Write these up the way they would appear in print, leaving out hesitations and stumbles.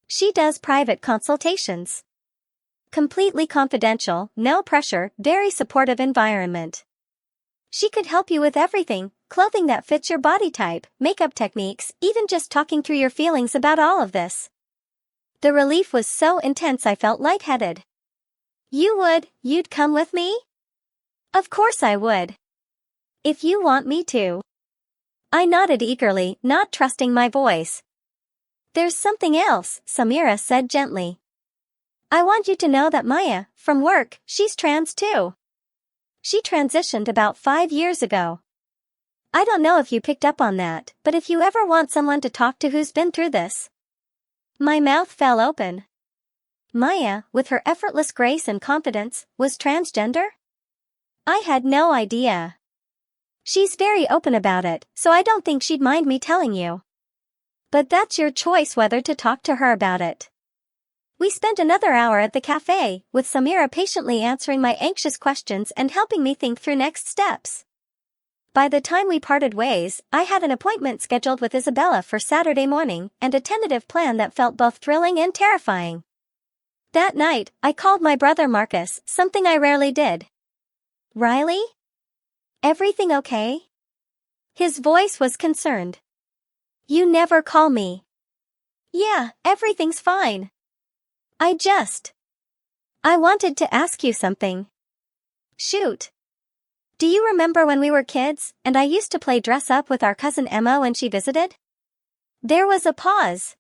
She does private consultations. Completely confidential, no pressure, very supportive environment. She could help you with everything, clothing that fits your body type, makeup techniques, even just talking through your feelings about all of this. The relief was so intense I felt lightheaded. You'd come with me? Of course I would. If you want me to. I nodded eagerly, not trusting my voice. There's something else, Samira said gently. I want you to know that Maya, from work, she's trans too. She transitioned about 5 years ago. I don't know if you picked up on that, but if you ever want someone to talk to who's been through this. My mouth fell open. Maya, with her effortless grace and confidence, was transgender? I had no idea. She's very open about it, so I don't think she'd mind me telling you. But that's your choice whether to talk to her about it. We spent another hour at the cafe, with Samira patiently answering my anxious questions and helping me think through next steps. By the time we parted ways, I had an appointment scheduled with Isabella for Saturday morning and a tentative plan that felt both thrilling and terrifying. That night, I called my brother Marcus, something I rarely did. Riley? Everything okay? His voice was concerned. You never call me. Yeah, everything's fine. I wanted to ask you something. Shoot. Do you remember when we were kids, and I used to play dress up with our cousin Emma when she visited? There was a pause.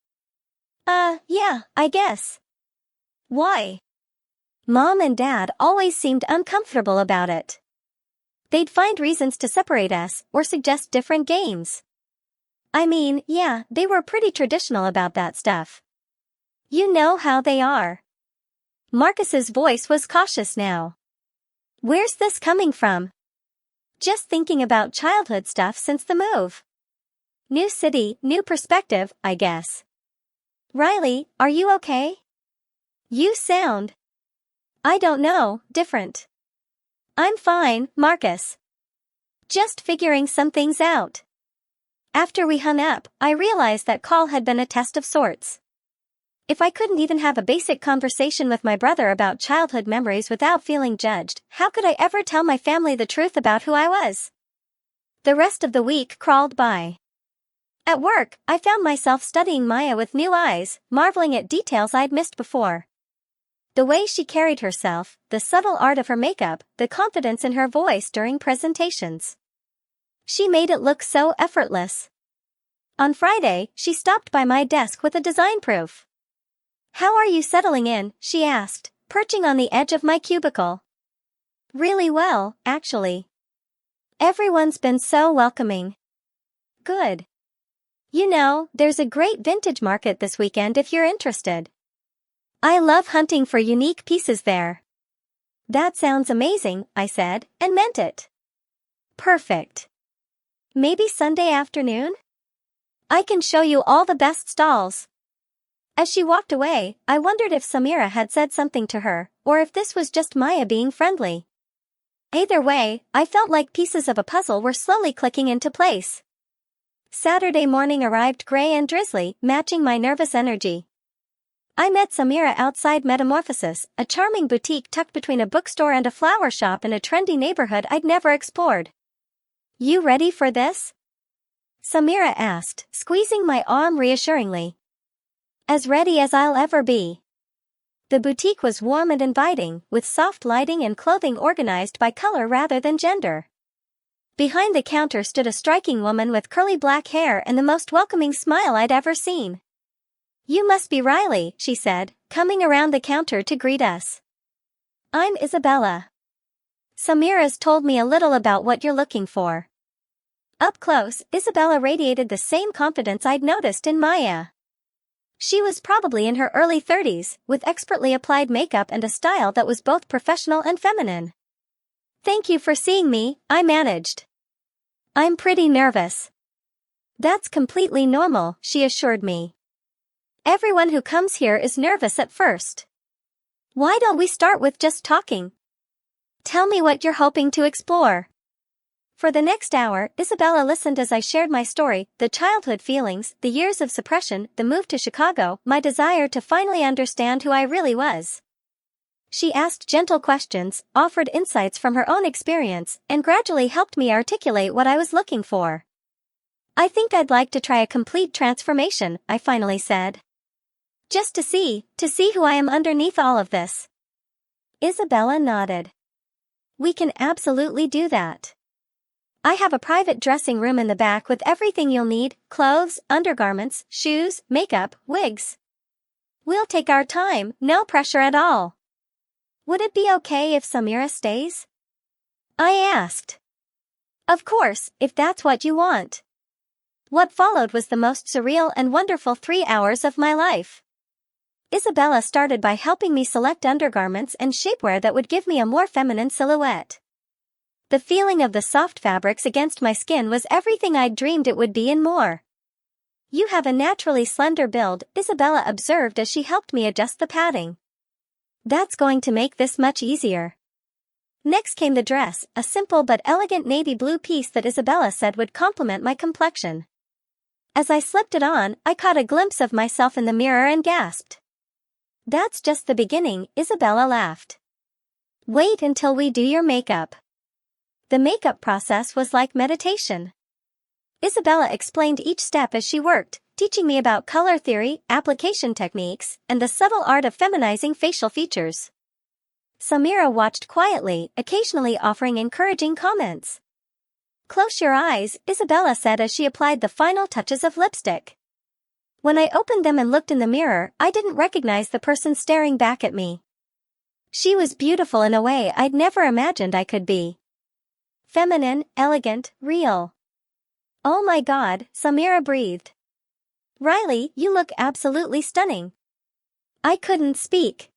Yeah, I guess. Why? Mom and Dad always seemed uncomfortable about it. They'd find reasons to separate us, or suggest different games. I mean, yeah, they were pretty traditional about that stuff. You know how they are. Marcus's voice was cautious now. Where's this coming from? Just thinking about childhood stuff since the move. New city, new perspective, I guess. Riley, are you okay? You sound, I don't know, different. I'm fine, Marcus. Just figuring some things out. After we hung up, I realized that call had been a test of sorts. If I couldn't even have a basic conversation with my brother about childhood memories without feeling judged, how could I ever tell my family the truth about who I was? The rest of the week crawled by. At work, I found myself studying Maya with new eyes, marveling at details I'd missed before. The way she carried herself, the subtle art of her makeup, the confidence in her voice during presentations. She made it look so effortless. On Friday, she stopped by my desk with a design proof. How are you settling in? She asked, perching on the edge of my cubicle. Really well, actually. Everyone's been so welcoming. Good. You know, there's a great vintage market this weekend if you're interested. I love hunting for unique pieces there. That sounds amazing, I said, and meant it. Perfect. Maybe Sunday afternoon? I can show you all the best stalls. As she walked away, I wondered if Samira had said something to her, or if this was just Maya being friendly. Either way, I felt like pieces of a puzzle were slowly clicking into place. Saturday morning arrived gray and drizzly, matching my nervous energy. I met Samira outside Metamorphosis, a charming boutique tucked between a bookstore and a flower shop in a trendy neighborhood I'd never explored. You ready for this? Samira asked, squeezing my arm reassuringly. As ready as I'll ever be. The boutique was warm and inviting, with soft lighting and clothing organized by color rather than gender. Behind the counter stood a striking woman with curly black hair and the most welcoming smile I'd ever seen. You must be Riley, she said, coming around the counter to greet us. I'm Isabella. Samira's told me a little about what you're looking for. Up close, Isabella radiated the same confidence I'd noticed in Maya. She was probably in her early 30s, with expertly applied makeup and a style that was both professional and feminine. Thank you for seeing me, I managed. I'm pretty nervous. That's completely normal, she assured me. Everyone who comes here is nervous at first. Why don't we start with just talking? Tell me what you're hoping to explore. For the next hour, Isabella listened as I shared my story, the childhood feelings, the years of suppression, the move to Chicago, my desire to finally understand who I really was. She asked gentle questions, offered insights from her own experience, and gradually helped me articulate what I was looking for. I think I'd like to try a complete transformation, I finally said. Just to see who I am underneath all of this. Isabella nodded. We can absolutely do that. I have a private dressing room in the back with everything you'll need, clothes, undergarments, shoes, makeup, wigs. We'll take our time, no pressure at all. Would it be okay if Samira stays? I asked. Of course, if that's what you want. What followed was the most surreal and wonderful 3 hours of my life. Isabella started by helping me select undergarments and shapewear that would give me a more feminine silhouette. The feeling of the soft fabrics against my skin was everything I'd dreamed it would be and more. You have a naturally slender build, Isabella observed as she helped me adjust the padding. That's going to make this much easier. Next came the dress, a simple but elegant navy blue piece that Isabella said would complement my complexion. As I slipped it on, I caught a glimpse of myself in the mirror and gasped. That's just the beginning, Isabella laughed. Wait until we do your makeup. The makeup process was like meditation. Isabella explained each step as she worked, teaching me about color theory, application techniques, and the subtle art of feminizing facial features. Samira watched quietly, occasionally offering encouraging comments. Close your eyes, Isabella said as she applied the final touches of lipstick. When I opened them and looked in the mirror, I didn't recognize the person staring back at me. She was beautiful in a way I'd never imagined I could be. Feminine, elegant, real. Oh my God, Samira breathed. Riley, you look absolutely stunning. I couldn't speak.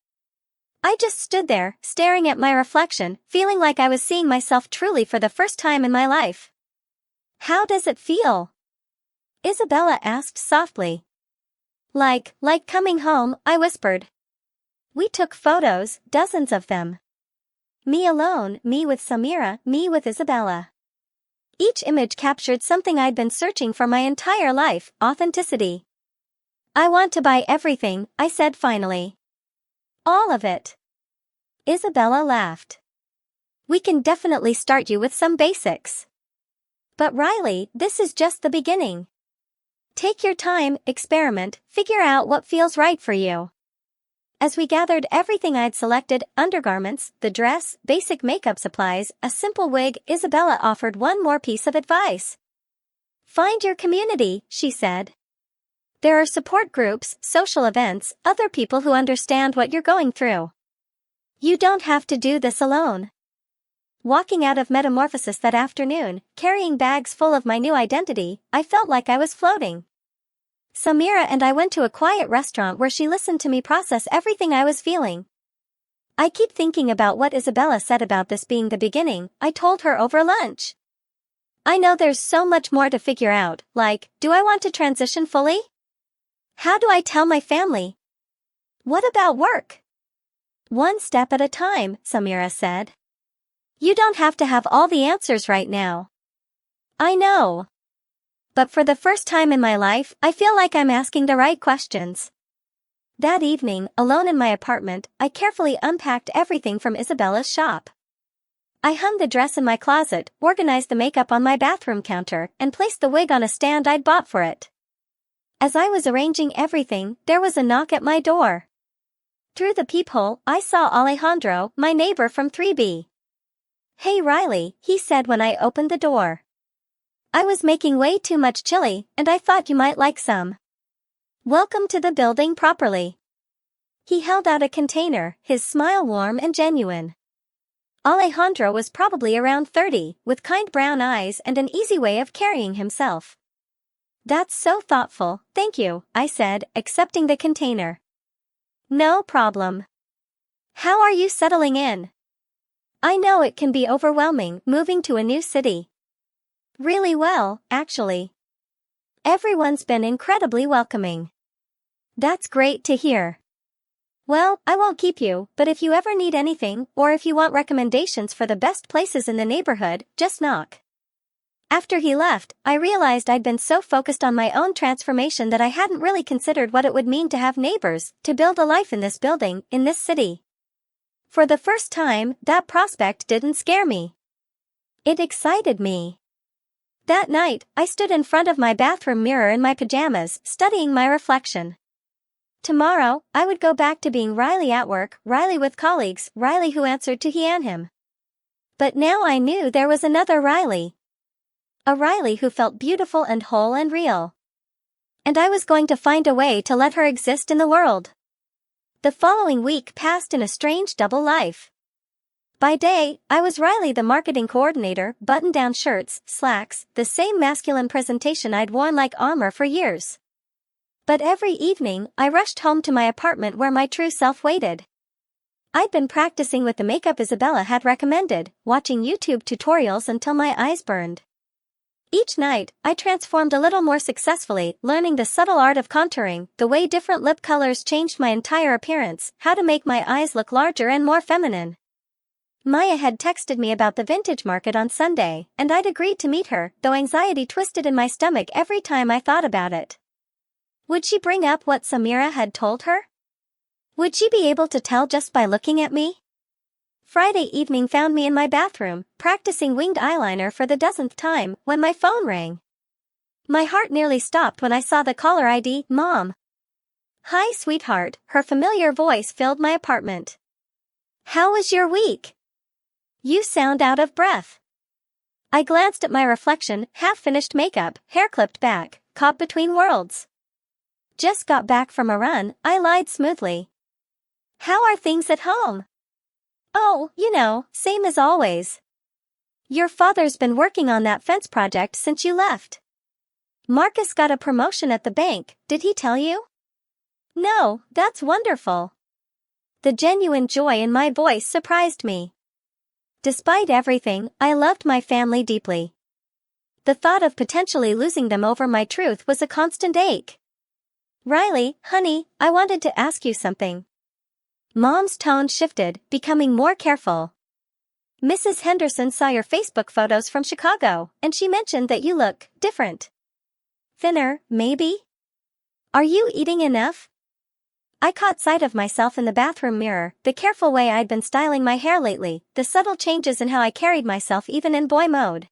I just stood there, staring at my reflection, feeling like I was seeing myself truly for the first time in my life. How does it feel? Isabella asked softly. Like coming home, I whispered. We took photos, dozens of them. Me alone, me with Samira, me with Isabella. Each image captured something I'd been searching for my entire life, authenticity. I want to buy everything, I said finally. All of it. Isabella laughed. We can definitely start you with some basics. But Riley, this is just the beginning. Take your time, experiment, figure out what feels right for you. As we gathered everything I'd selected, undergarments, the dress, basic makeup supplies, a simple wig, Isabella offered one more piece of advice. Find your community, she said. There are support groups, social events, other people who understand what you're going through. You don't have to do this alone. Walking out of Metamorphosis that afternoon, carrying bags full of my new identity, I felt like I was floating. Samira and I went to a quiet restaurant where she listened to me process everything I was feeling. I keep thinking about what Isabella said about this being the beginning, I told her over lunch. I know there's so much more to figure out, like, do I want to transition fully? How do I tell my family? What about work? One step at a time, Samira said. You don't have to have all the answers right now. I know. But for the first time in my life, I feel like I'm asking the right questions. That evening, alone in my apartment, I carefully unpacked everything from Isabella's shop. I hung the dress in my closet, organized the makeup on my bathroom counter, and placed the wig on a stand I'd bought for it. As I was arranging everything, there was a knock at my door. Through the peephole, I saw Alejandro, my neighbor from 3B. Hey Riley, he said when I opened the door. I was making way too much chili, and I thought you might like some. Welcome to the building properly. He held out a container, his smile warm and genuine. Alejandro was probably around 30, with kind brown eyes and an easy way of carrying himself. That's so thoughtful, thank you, I said, accepting the container. No problem. How are you settling in? I know it can be overwhelming, moving to a new city. Really well, actually. Everyone's been incredibly welcoming. That's great to hear. Well, I won't keep you, but if you ever need anything, or if you want recommendations for the best places in the neighborhood, just knock. After he left, I realized I'd been so focused on my own transformation that I hadn't really considered what it would mean to have neighbors, to build a life in this building, in this city. For the first time, that prospect didn't scare me. It excited me. That night, I stood in front of my bathroom mirror in my pajamas, studying my reflection. Tomorrow, I would go back to being Riley at work, Riley with colleagues, Riley who answered to he and him. But now I knew there was another Riley. A Riley who felt beautiful and whole and real. And I was going to find a way to let her exist in the world. The following week passed in a strange double life. By day, I was Riley the marketing coordinator, button-down shirts, slacks, the same masculine presentation I'd worn like armor for years. But every evening, I rushed home to my apartment where my true self waited. I'd been practicing with the makeup Isabella had recommended, watching YouTube tutorials until my eyes burned. Each night, I transformed a little more successfully, learning the subtle art of contouring, the way different lip colors changed my entire appearance, how to make my eyes look larger and more feminine. Maya had texted me about the vintage market on Sunday, and I'd agreed to meet her, though anxiety twisted in my stomach every time I thought about it. Would she bring up what Samira had told her? Would she be able to tell just by looking at me? Friday evening found me in my bathroom, practicing winged eyeliner for the dozenth time, when my phone rang. My heart nearly stopped when I saw the caller ID, Mom. Hi, sweetheart, her familiar voice filled my apartment. How was your week? You sound out of breath. I glanced at my reflection, half-finished makeup, hair clipped back, caught between worlds. Just got back from a run, I lied smoothly. How are things at home? Oh, same as always. Your father's been working on that fence project since you left. Marcus got a promotion at the bank, did he tell you? No, that's wonderful. The genuine joy in my voice surprised me. Despite everything, I loved my family deeply. The thought of potentially losing them over my truth was a constant ache. Riley, honey, I wanted to ask you something. Mom's tone shifted, becoming more careful. Mrs. Henderson saw your Facebook photos from Chicago, and she mentioned that you look different. Thinner, maybe? Are you eating enough? I caught sight of myself in the bathroom mirror, the careful way I'd been styling my hair lately, the subtle changes in how I carried myself even in boy mode.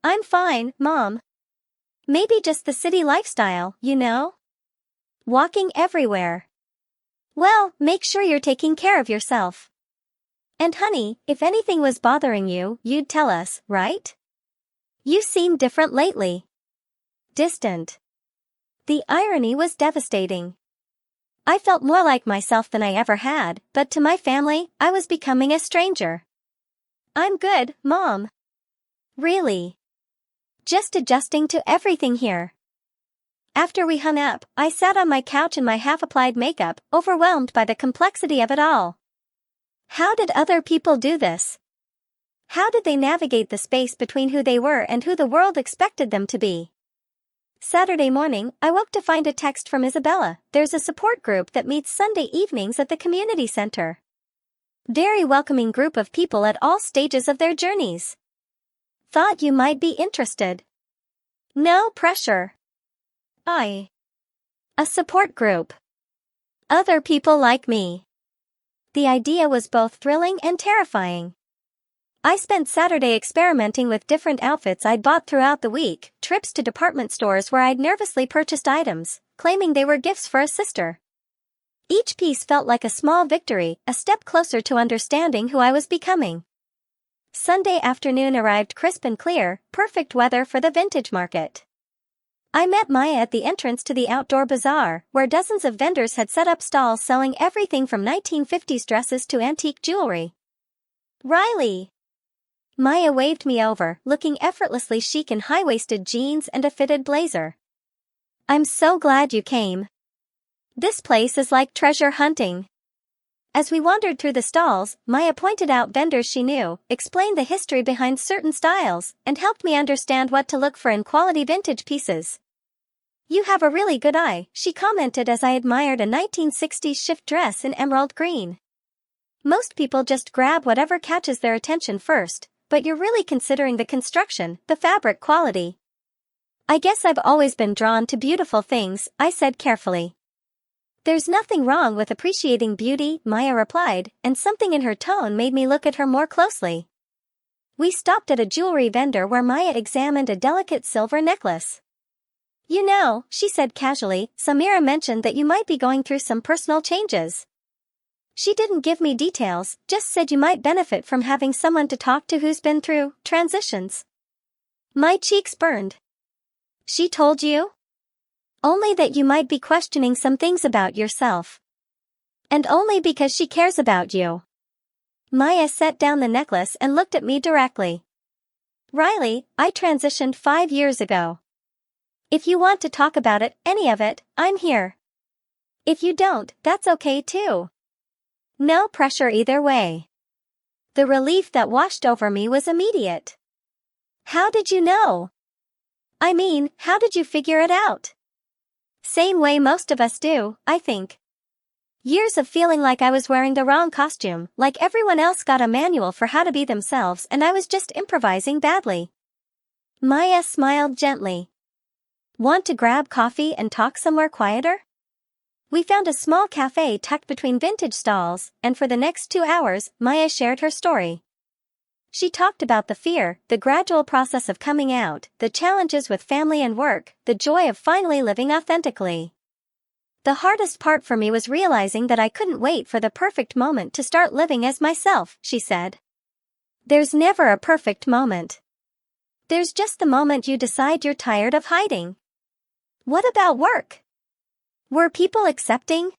I'm fine, Mom. Maybe just the city lifestyle, Walking everywhere. Well, make sure you're taking care of yourself. And honey, if anything was bothering you, you'd tell us, right? You seem different lately. Distant. The irony was devastating. I felt more like myself than I ever had, but to my family, I was becoming a stranger. I'm good, Mom. Really? Just adjusting to everything here. After we hung up, I sat on my couch in my half-applied makeup, overwhelmed by the complexity of it all. How did other people do this? How did they navigate the space between who they were and who the world expected them to be? Saturday morning, I woke to find a text from Isabella. There's a support group that meets Sunday evenings at the community center. Very welcoming group of people at all stages of their journeys. Thought you might be interested. No pressure. A support group. Other people like me. The idea was both thrilling and terrifying. I spent Saturday experimenting with different outfits I'd bought throughout the week, trips to department stores where I'd nervously purchased items, claiming they were gifts for a sister. Each piece felt like a small victory, a step closer to understanding who I was becoming. Sunday afternoon arrived crisp and clear, perfect weather for the vintage market. I met Maya at the entrance to the outdoor bazaar, where dozens of vendors had set up stalls selling everything from 1950s dresses to antique jewelry. Riley! Maya waved me over, looking effortlessly chic in high-waisted jeans and a fitted blazer. I'm so glad you came. This place is like treasure hunting. As we wandered through the stalls, Maya pointed out vendors she knew, explained the history behind certain styles, and helped me understand what to look for in quality vintage pieces. You have a really good eye, she commented as I admired a 1960s shift dress in emerald green. Most people just grab whatever catches their attention first, but you're really considering the construction, the fabric quality. I guess I've always been drawn to beautiful things, I said carefully. There's nothing wrong with appreciating beauty, Maya replied, and something in her tone made me look at her more closely. We stopped at a jewelry vendor where Maya examined a delicate silver necklace. You know, she said casually, Samira mentioned that you might be going through some personal changes. She didn't give me details, just said you might benefit from having someone to talk to who's been through transitions. My cheeks burned. She told you? Only that you might be questioning some things about yourself. And only because she cares about you. Maya set down the necklace and looked at me directly. Riley, I transitioned 5 years ago. If you want to talk about it, any of it, I'm here. If you don't, that's okay too. No pressure either way. The relief that washed over me was immediate. How did you know? I mean, how did you figure it out? Same way most of us do, I think. Years of feeling like I was wearing the wrong costume, like everyone else got a manual for how to be themselves and I was just improvising badly. Maya smiled gently. Want to grab coffee and talk somewhere quieter? We found a small cafe tucked between vintage stalls, and for the next 2 hours, Maya shared her story. She talked about the fear, the gradual process of coming out, the challenges with family and work, the joy of finally living authentically. The hardest part for me was realizing that I couldn't wait for the perfect moment to start living as myself, she said. There's never a perfect moment. There's just the moment you decide you're tired of hiding. What about work? Were people accepting?